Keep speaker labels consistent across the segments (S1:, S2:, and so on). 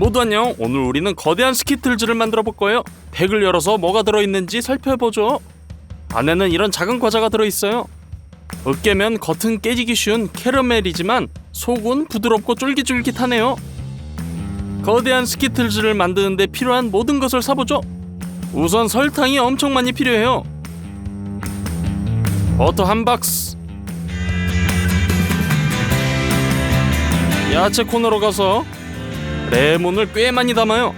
S1: 모두 안녕. 오늘 우리는 거대한 스키틀즈를 만들어 볼 거예요. 팩을 열어서 뭐가 들어있는지 살펴보죠. 안에는 이런 작은 과자가 들어있어요. 으깨면 겉은 깨지기 쉬운 캐러멜이지만 속은 부드럽고 쫄깃쫄깃하네요. 거대한 스키틀즈를 만드는데 필요한 모든 것을 사보죠. 우선 설탕이 엄청 많이 필요해요. 버터 한 박스, 야채 코너로 가서 레몬을 꽤 많이 담아요.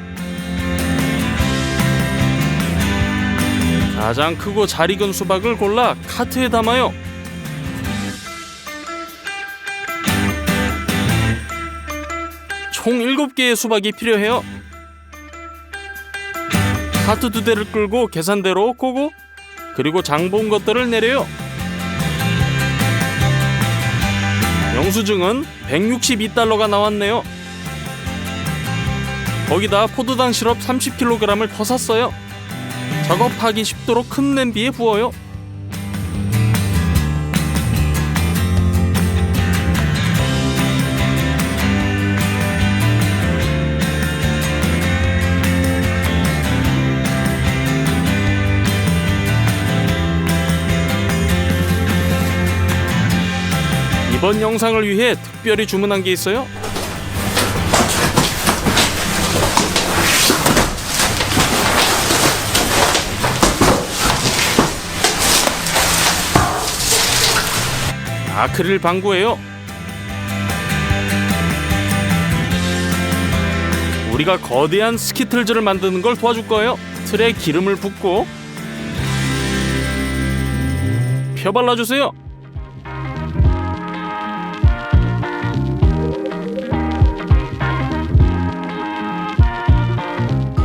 S1: 가장 크고 잘 익은 수박을 골라 카트에 담아요. 총 7개의 수박이 필요해요. 카트 2대를 끌고 계산대로 고고, 그리고 장본 것들을 내려요. 영수증은 162달러가 나왔네요. 거기다 포도당 시럽 30kg을 더 샀어요. 작업하기 쉽도록 큰 냄비에 부어요. 이번 영상을 위해 특별히 주문한 게 있어요. 아크릴 방구예요. 우리가 거대한 스키틀즈를 만드는 걸 도와줄 거예요. 틀에 기름을 붓고 펴발라주세요.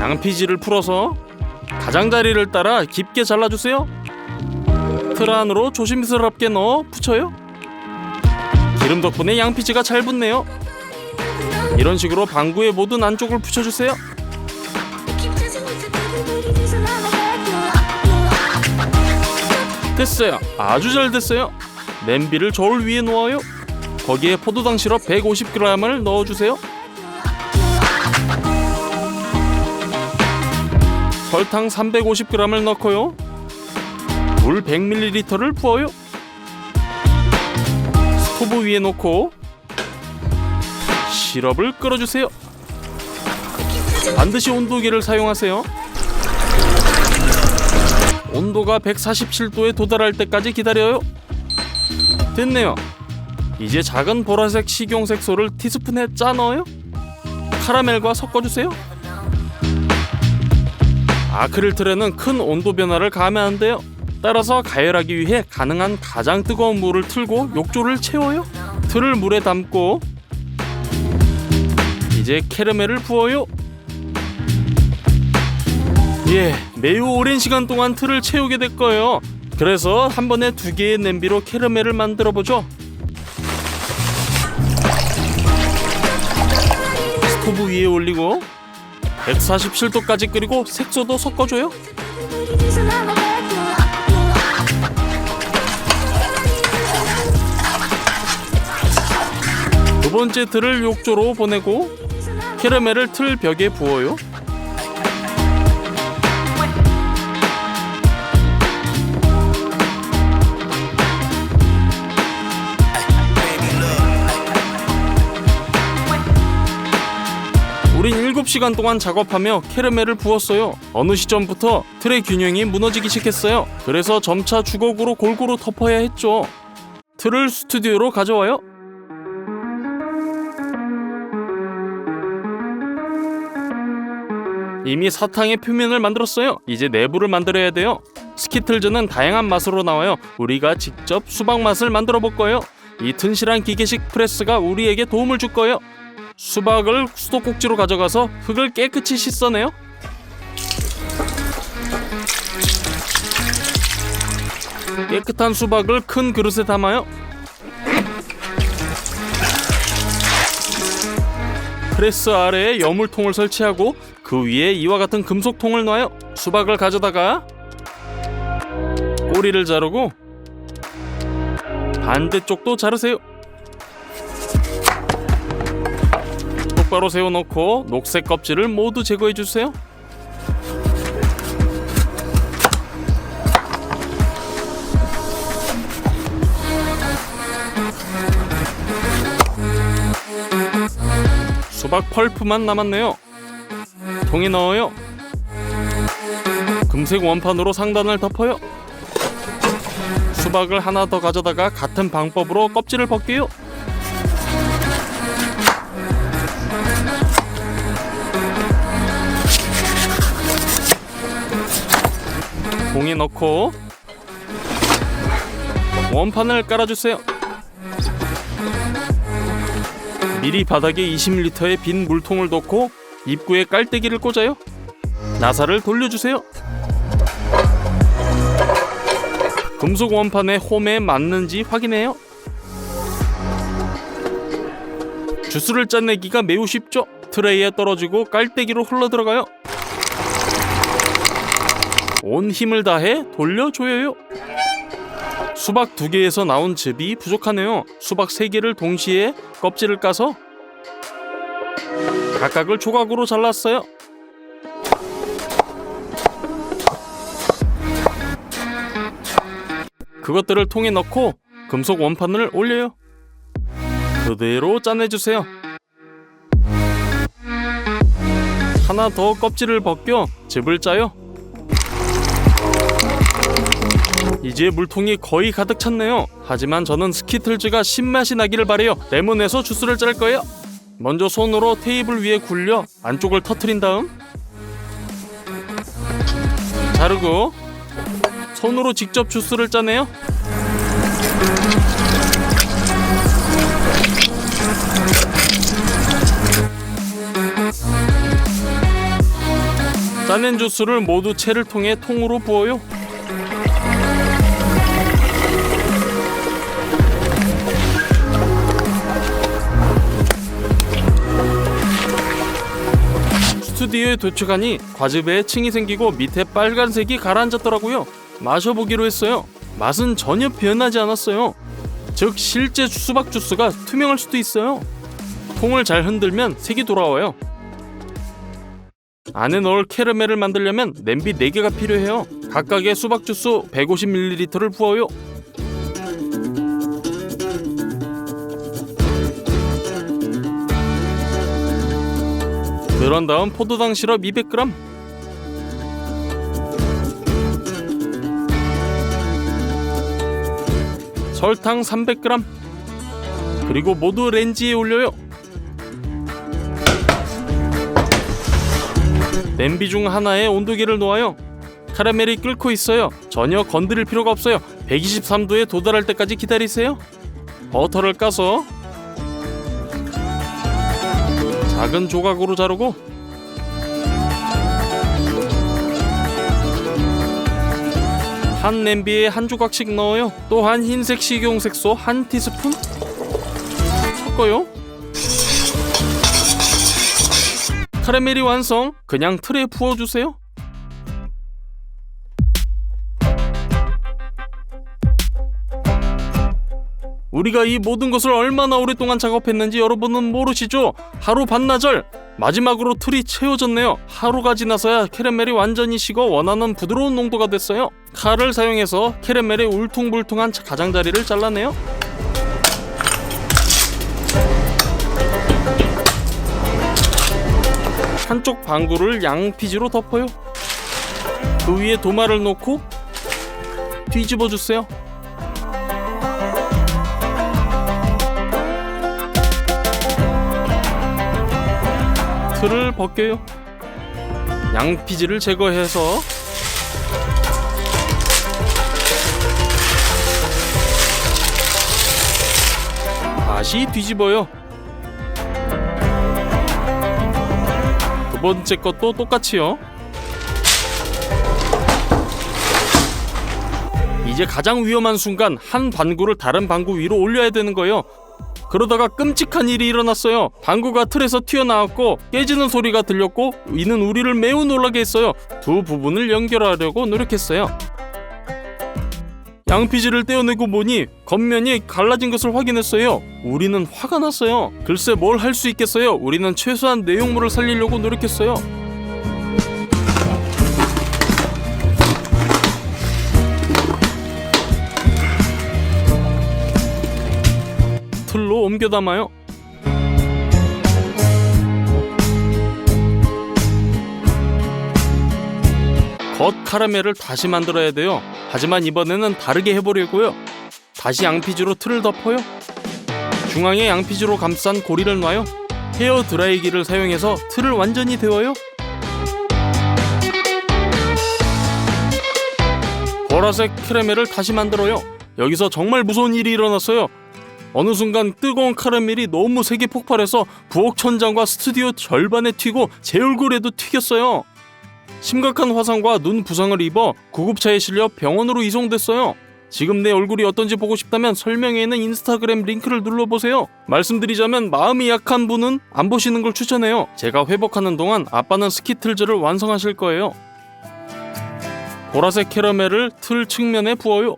S1: 양피지를 풀어서 가장자리를 따라 깊게 잘라주세요. 틀 안으로 조심스럽게 넣어 붙여요. 기름 덕분에 양피지가 잘 붙네요. 이런 식으로 방구의 모든 안쪽을 붙여주세요. 됐어요. 아주 잘 됐어요. 냄비를 저울 위에 놓아요. 거기에 포도당 시럽 150g을 넣어주세요. 설탕 350g을 넣고요. 물 100ml를 부어요. 스토브 위에 놓고 시럽을 끓여주세요. 반드시 온도계를 사용하세요. 온도가 147도에 도달할 때까지 기다려요. 됐네요. 이제 작은 보라색 식용색소를 티스푼에 짜 넣어요. 카라멜과 섞어주세요. 아크릴 틀에는 큰 온도 변화를 가하면 안 돼요. 따라서 가열하기 위해 가능한 가장 뜨거운 물을 틀고 욕조를 채워요. 틀을 물에 담고 이제 캐러멜을 부어요. 매우 오랜 시간 동안 틀을 채우게 될 거예요. 그래서 한 번에 2개의 냄비로 캐러멜을 만들어 보죠. 스토브 위에 올리고 147도까지 끓이고 색소도 섞어줘요. 두 번째 틀을 욕조로 보내고 캐러멜을 틀 벽에 부어요. 우린 7시간 동안 작업하며 캐러멜을 부었어요. 어느 시점부터 틀의 균형이 무너지기 시작했어요. 그래서 점차 주걱으로 골고루 덮어야 했죠. 틀을 스튜디오로 가져와요. 이미 사탕의 표면을 만들었어요. 이제 내부를 만들어야 돼요. 스키틀즈는 다양한 맛으로 나와요. 우리가 직접 수박 맛을 만들어 볼 거예요. 이 튼실한 기계식 프레스가 우리에게 도움을 줄 거예요. 수박을 수도꼭지로 가져가서 흙을 깨끗이 씻어내요. 깨끗한 수박을 큰 그릇에 담아요. 프레스 아래에 여물통을 설치하고 그 위에 이와 같은 금속통을 놔요. 수박을 가져다가 꼬리를 자르고 반대쪽도 자르세요. 똑바로 세워놓고 녹색 껍질을 모두 제거해주세요. 수박 펄프만 남았네요. 통에 넣어요. 금색 원판으로 상단을 덮어요. 수박을 하나 더 가져다가 같은 방법으로 껍질을 벗겨요. 통에 넣고 원판을 깔아주세요. 미리 바닥에 20리터의 빈 물통을 놓고 입구에 깔때기를 꽂아요. 나사를 돌려주세요. 금속 원판의 홈에 맞는지 확인해요. 주스를 짜내기가 매우 쉽죠. 트레이에 떨어지고 깔때기로 흘러들어가요. 온 힘을 다해 돌려줘요. 수박 2개에서 나온 즙이 부족하네요. 수박 3개를 동시에 껍질을 까서 각각을 조각으로 잘랐어요. 그것들을 통에 넣고 금속 원판을 올려요. 그대로 짜내주세요. 하나 더 껍질을 벗겨 즙을 짜요. 이제 물통이 거의 가득 찼네요. 하지만 저는 스키틀즈가 신맛이 나기를 바래요. 레몬에서 주스를 짤 거예요. 먼저 손으로 테이블 위에 굴려 안쪽을 터트린 다음 자르고 손으로 직접 주스를 짜내요. 짜낸 주스를 모두 채를 통해 통으로 부어요. 스튜디오에 도착하니 과즙에 층이 생기고 밑에 빨간색이 가라앉았더라고요. 마셔보기로 했어요. 맛은 전혀 변하지 않았어요. 즉 실제 수박 주스가 투명할 수도 있어요. 통을 잘 흔들면 색이 돌아와요. 안에 넣을 캐러멜을 만들려면 냄비 4개가 필요해요. 각각의 수박 주스 150ml를 부어요. 그런 다음 포도당 시럽 200g, 설탕 300g, 그리고 모두 렌지에 올려요. 냄비 중 하나에 온도계를 놓아요. 카라멜이 끓고 있어요. 전혀 건드릴 필요가 없어요. 123도에 도달할 때까지 기다리세요. 버터를 까서 작은 조각으로 자르고 한 냄비에 한 조각씩 넣어요. 또한 흰색 식용색소 1티스푼 섞어요. 카라멜이 완성. 그냥 틀에 부어주세요. 우리가 이 모든 것을 얼마나 오랫동안 작업했는지 여러분은 모르시죠? 하루 반나절. 마지막으로 틀이 채워졌네요. 하루가 지나서야 캐러멜이 완전히 식어 원하는 부드러운 농도가 됐어요. 칼을 사용해서 캐러멜의 울퉁불퉁한 가장자리를 잘라내요. 한쪽 방구를 양피지로 덮어요. 그 위에 도마를 놓고 뒤집어 주세요. 틀을 벗겨요. 양피지를 제거해서 다시 뒤집어요. 두 번째 것도 똑같이요. 이제 가장 위험한 순간 한 방구를 다른 방구 위로 올려야 되는 거예요. 그러다가 끔찍한 일이 일어났어요. 방구가 틀에서 튀어나왔고 깨지는 소리가 들렸고 이는 우리를 매우 놀라게 했어요. 두 부분을 연결하려고 노력했어요. 양피지를 떼어내고 보니 겉면이 갈라진 것을 확인했어요. 우리는 화가 났어요. 글쎄 뭘 할 수 있겠어요. 우리는 최소한 내용물을 살리려고 노력했어요. 틀로 옮겨 담아요. 겉 카라멜을 다시 만들어야 돼요. 하지만 이번에는 다르게 해보려고요. 다시 양피지로 틀을 덮어요. 중앙에 양피지로 감싼 고리를 놔요. 헤어 드라이기를 사용해서 틀을 완전히 데워요. 보라색 캐러멜을 다시 만들어요. 여기서 정말 무서운 일이 일어났어요. 어느 순간 뜨거운 카라멜이 너무 세게 폭발해서 부엌 천장과 스튜디오 절반에 튀고 제 얼굴에도 튀겼어요. 심각한 화상과 눈 부상을 입어 구급차에 실려 병원으로 이송됐어요. 지금 내 얼굴이 어떤지 보고 싶다면 설명에 있는 인스타그램 링크를 눌러보세요. 말씀드리자면 마음이 약한 분은 안 보시는 걸 추천해요. 제가 회복하는 동안 아빠는 스키틀즈를 완성하실 거예요. 보라색 캐러멜을 틀 측면에 부어요.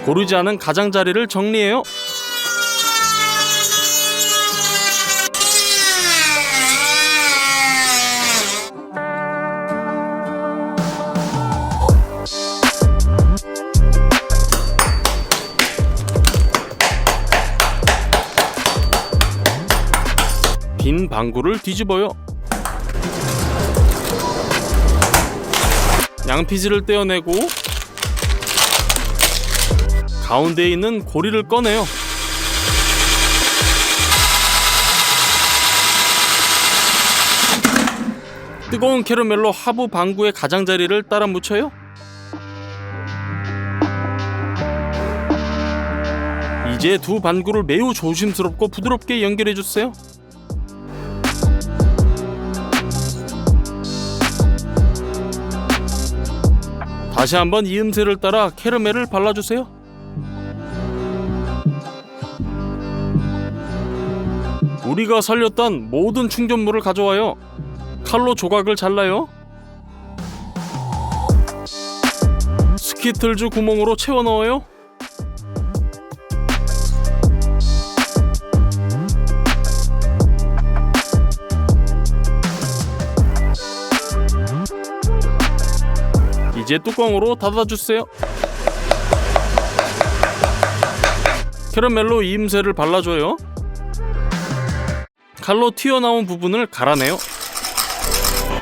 S1: 고르지 않은 가장자리를 정리해요. 빈 방구를 뒤집어요. 양피지를 떼어내고 가운데에 있는 고리를 꺼내요. 뜨거운 캐러멜로 하부 방구의 가장자리를 따라 묻혀요. 이제 두 방구를 매우 조심스럽고 부드럽게 연결해주세요. 다시 한번 이음새를 따라 캐러멜을 발라주세요. 우리가 살렸던 모든 충전물을 가져와요. 칼로 조각을 잘라요. 스키틀즈 구멍으로 채워 넣어요. 이제 뚜껑으로 닫아주세요. 캐러멜로 이음새를 발라줘요. 칼로 튀어나온 부분을 갈아내요.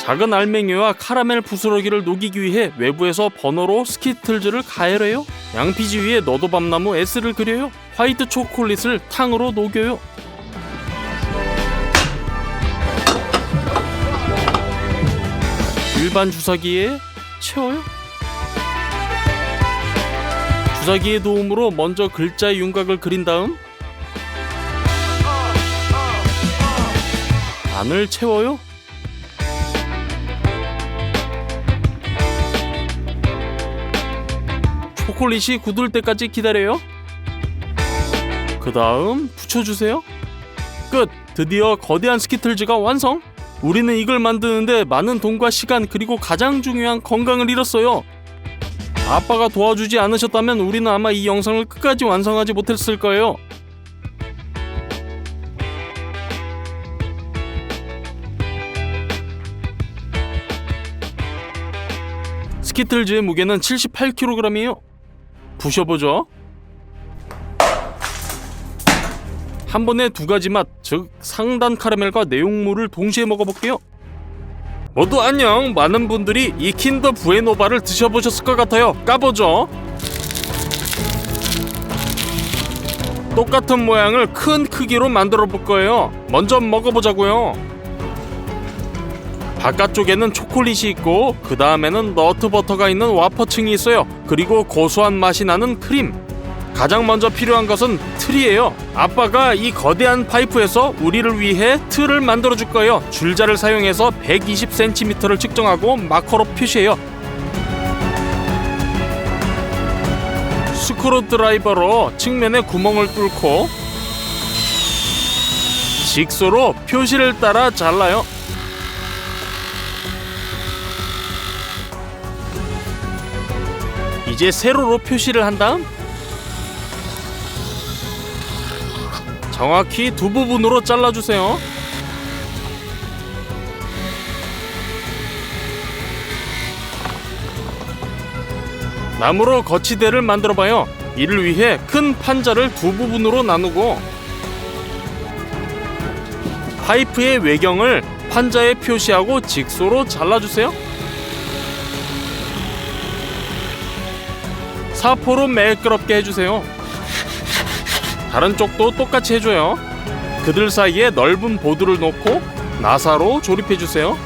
S1: 작은 알맹이와 카라멜 부스러기를 녹이기 위해 외부에서 버너로 스키틀즈를 가열해요. 양피지 위에 너도밤나무 S를 그려요. 화이트 초콜릿을 탕으로 녹여요. 일반 주사기에 채워요. 주사기의 도움으로 먼저 글자의 윤곽을 그린 다음 안을 채워요. 초콜릿이 굳을 때까지 기다려요. 그 다음 붙여주세요. 끝! 드디어 거대한 스키틀즈가 완성! 우리는 이걸 만드는데 많은 돈과 시간 그리고 가장 중요한 건강을 잃었어요. 아빠가 도와주지 않으셨다면 우리는 아마 이 영상을 끝까지 완성하지 못했을 거예요. 스키틀즈의 무게는 78kg이에요. 부셔보죠. 한 번에 두 가지 맛, 즉 상단 카라멜과 내용물을 동시에 먹어볼게요. 모두 안녕. 많은 분들이 이 킨더 부에노바를 드셔보셨을 것 같아요. 까보죠. 똑같은 모양을 큰 크기로 만들어 볼 거예요. 먼저 먹어보자고요. 바깥쪽에는 초콜릿이 있고 그 다음에는 너트버터가 있는 와퍼층이 있어요. 그리고 고소한 맛이 나는 크림. 가장 먼저 필요한 것은 틀이에요. 아빠가 이 거대한 파이프에서 우리를 위해 틀을 만들어 줄 거예요. 줄자를 사용해서 120cm를 측정하고 마커로 표시해요. 스크루 드라이버로 측면에 구멍을 뚫고 직소로 표시를 따라 잘라요. 이제 세로로 표시를 한 다음 정확히 두 부분으로 잘라주세요. 나무로 거치대를 만들어봐요. 이를 위해 큰 판자를 두 부분으로 나누고 파이프의 외경을 판자에 표시하고 직소로 잘라주세요. 사포로 매끄럽게 해주세요. 다른 쪽도 똑같이 해줘요. 그들 사이에 넓은 보드를 놓고 나사로 조립해주세요.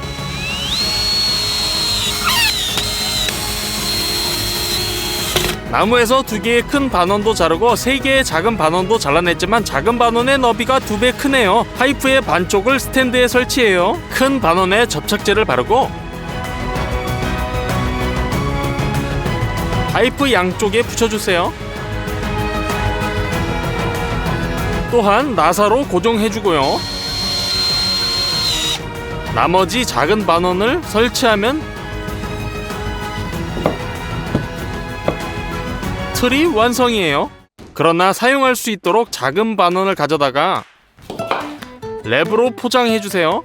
S1: 나무에서 2개의 큰 반원도 자르고 3개의 작은 반원도 잘라냈지만 작은 반원의 너비가 2배 크네요. 파이프의 반쪽을 스탠드에 설치해요. 큰 반원에 접착제를 바르고 파이프 양쪽에 붙여주세요. 또한 나사로 고정해주고요. 나머지 작은 반원을 설치하면 틀이 완성이에요. 그러나 사용할 수 있도록 작은 반원을 가져다가 랩으로 포장해주세요.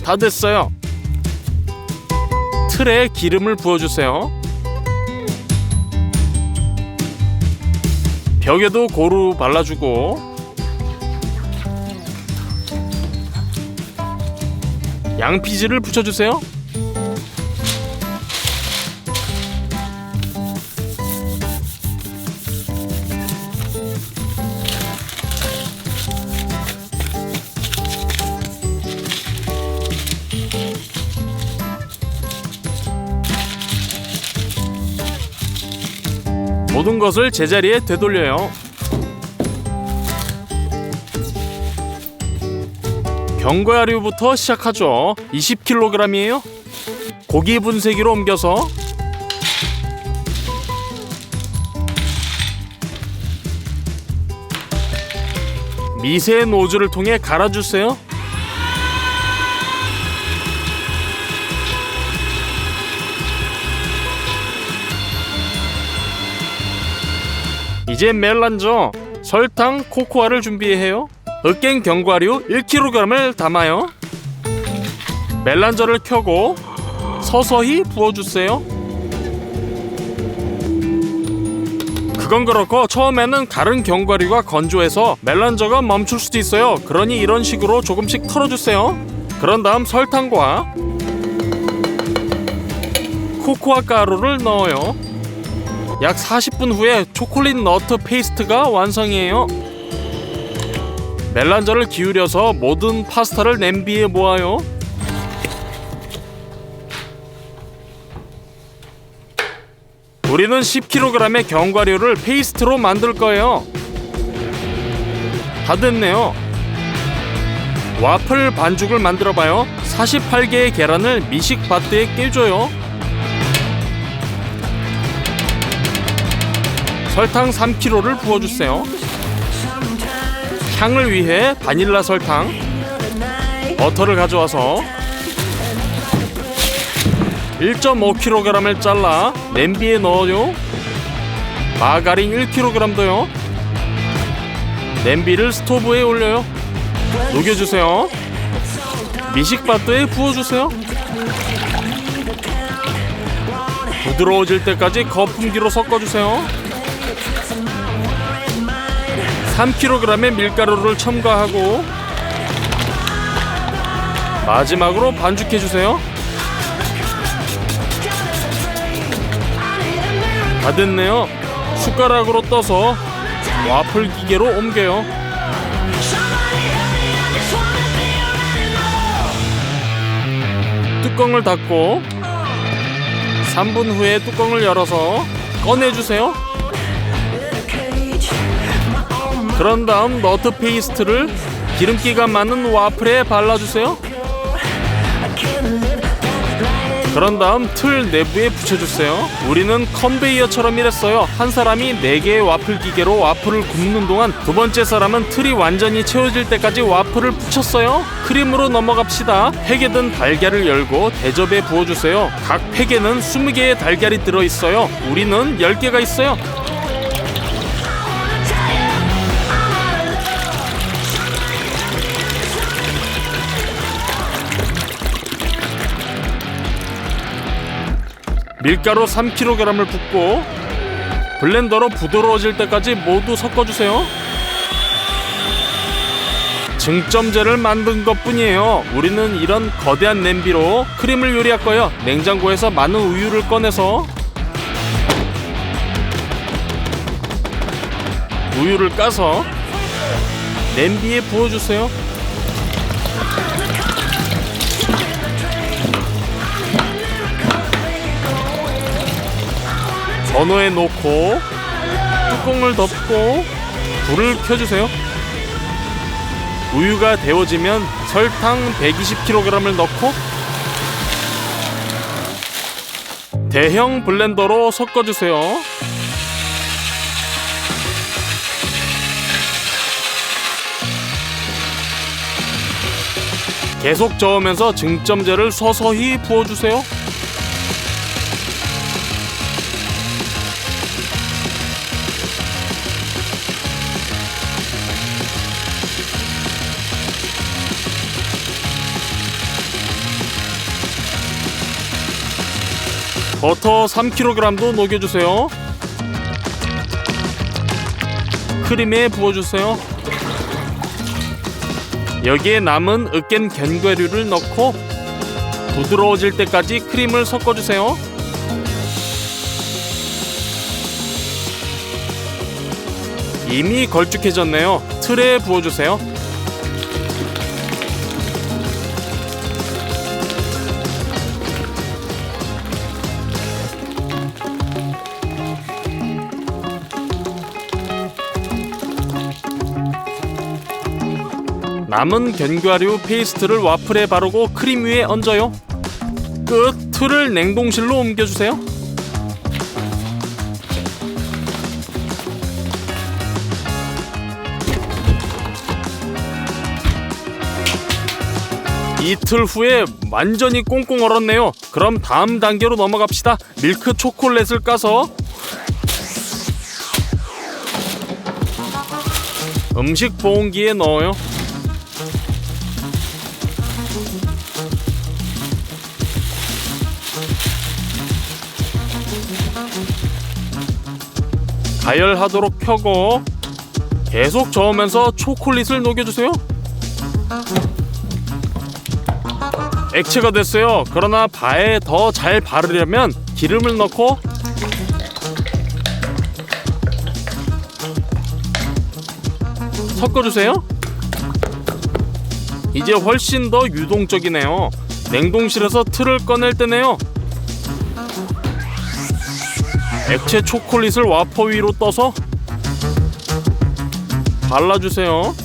S1: 다 됐어요. 틀에 기름을 부어주세요. 벽에도 고루 발라주고 양피지를 붙여주세요. 모든 것을 제자리에 되돌려요. 견과류부터 시작하죠. 20kg이에요. 고기 분쇄기로 옮겨서 미세 노즐을 통해 갈아주세요. 이제 멜란저, 설탕, 코코아를 준비해요. 으깬 견과류 1kg을 담아요. 멜란저를 켜고 서서히 부어주세요. 그건 그렇고 처음에는 갈은 견과류가 건조해서 멜란저가 멈출 수도 있어요. 그러니 이런 식으로 조금씩 털어주세요. 그런 다음 설탕과 코코아 가루를 넣어요. 약 40분 후에 초콜릿 너트 페이스트가 완성이에요. 멜란저를 기울여서 모든 파스타를 냄비에 모아요. 우리는 10kg의 견과류를 페이스트로 만들 거예요. 다 됐네요. 와플 반죽을 만들어봐요. 48개의 계란을 미식 바트에 깨줘요. 설탕 3kg를 부어주세요. 향을 위해 바닐라 설탕, 버터를 가져와서 1.5kg을 잘라 냄비에 넣어요. 마가린 1kg도요. 냄비를 스토브에 올려요. 녹여주세요. 미식바트에 부어주세요. 부드러워질 때까지 거품기로 섞어주세요. 3kg의 밀가루를 첨가하고 마지막으로 반죽해주세요. 다 됐네요. 숟가락으로 떠서 와플 기계로 옮겨요. 뚜껑을 닫고 3분 후에 뚜껑을 열어서 꺼내주세요. 그런 다음 너트 페이스트를 기름기가 많은 와플에 발라주세요. 그런 다음 틀 내부에 붙여주세요. 우리는 컨베이어처럼 일했어요. 한 사람이 4개의 와플 기계로 와플을 굽는 동안 두 번째 사람은 틀이 완전히 채워질 때까지 와플을 붙였어요. 크림으로 넘어갑시다. 팩에 든 달걀을 열고 대접에 부어주세요. 각 팩에는 20개의 달걀이 들어있어요. 우리는 10개가 있어요. 밀가루 3kg을 붓고 블렌더로 부드러워질 때까지 모두 섞어주세요. 증점제를 만든 것뿐이에요. 우리는 이런 거대한 냄비로 크림을 요리할 거예요. 냉장고에서 많은 우유를 꺼내서 우유를 까서 냄비에 부어주세요. 전후에 놓고 뚜껑을 덮고 불을 켜주세요. 우유가 데워지면 설탕 120kg을 넣고 대형 블렌더로 섞어주세요. 계속 저으면서 증점제를 서서히 부어주세요. 버터 3kg도 녹여주세요. 크림에 부어주세요. 여기에 남은 으깬 견과류를 넣고 부드러워질 때까지 크림을 섞어주세요. 이미 걸쭉해졌네요. 틀에 부어주세요. 남은 견과류 페이스트를 와플에 바르고 크림 위에 얹어요. 끝! 틀을 냉동실로 옮겨주세요. 이틀 후에 완전히 꽁꽁 얼었네요. 그럼 다음 단계로 넘어갑시다. 밀크 초콜릿을 까서 음식 보온기에 넣어요. 가열하도록 켜고 계속 저으면서 초콜릿을 녹여주세요. 액체가 됐어요. 그러나 바에 더 잘 바르려면 기름을 넣고 섞어주세요. 이제 훨씬 더 유동적이네요. 냉동실에서 틀을 꺼낼 때네요. 액체 초콜릿을 와퍼 위로 떠서 발라주세요.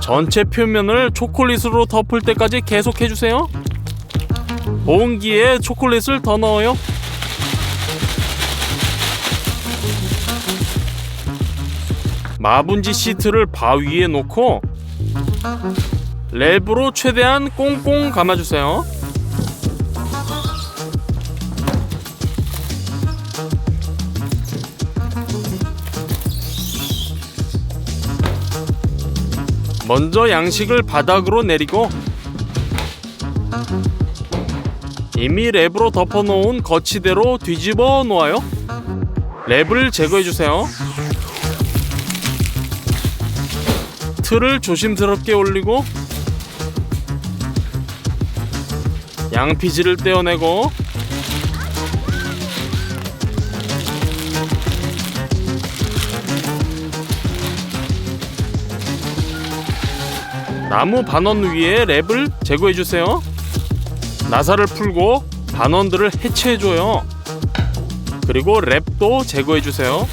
S1: 전체 표면을 초콜릿으로 덮을 때까지 계속 해주세요. 보온기에 초콜릿을 더 넣어요. 마분지 시트를 바 위에 놓고 랩으로 최대한 꽁꽁 감아주세요. 먼저 양식을 바닥으로 내리고 이미 랩으로 덮어놓은 거치대로 뒤집어 놓아요. 랩을 제거해주세요. 틀을 조심스럽게 올리고 양피지를 떼어내고 나무 반원 위에 랩을 제거해주세요. 나사를 풀고 단원들을 해체해줘요. 그리고 랩도 제거해주세요.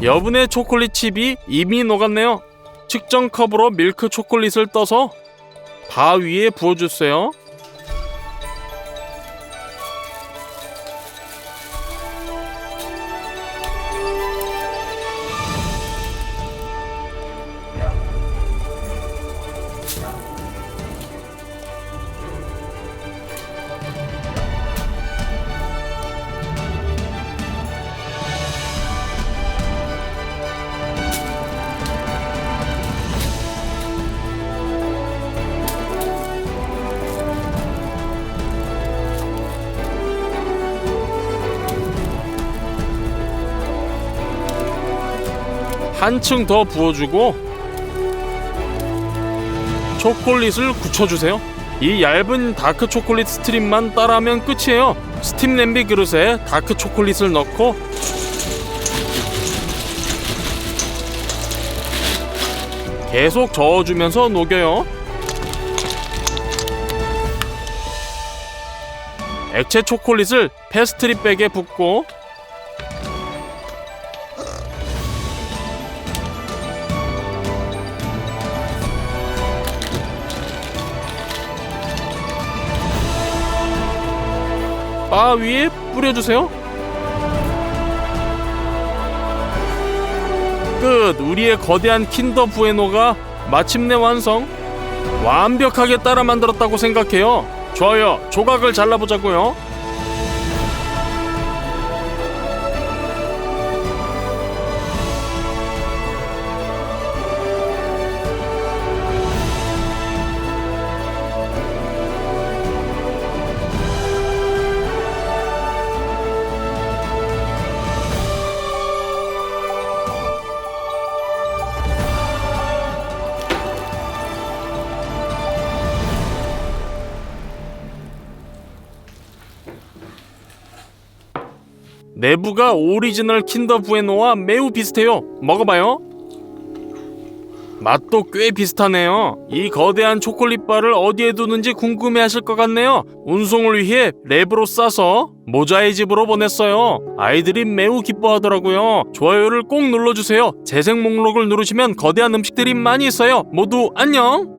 S1: 여분의 초콜릿 칩이 이미 녹았네요. 측정 컵으로 밀크 초콜릿을 떠서 바 위에 부어주세요. 한층 더 부어주고 초콜릿을 굳혀주세요. 이 얇은 다크 초콜릿 스트립만 따라하면 끝이에요. 스팀 냄비 그릇에 다크 초콜릿을 넣고 계속 저어주면서 녹여요. 액체 초콜릿을 페스트리 백에 붓고 바 위에 뿌려주세요. 끝! 우리의 거대한 킨더 부에노가 마침내 완성! 완벽하게 따라 만들었다고 생각해요. 좋아요. 조각을 잘라보자고요. 내부가 오리지널 킨더 부에노와 매우 비슷해요. 먹어봐요. 맛도 꽤 비슷하네요. 이 거대한 초콜릿바를 어디에 두는지 궁금해하실 것 같네요. 운송을 위해 랩으로 싸서 모자의 집으로 보냈어요. 아이들이 매우 기뻐하더라고요. 좋아요를 꼭 눌러주세요. 재생 목록을 누르시면 거대한 음식들이 많이 있어요. 모두 안녕!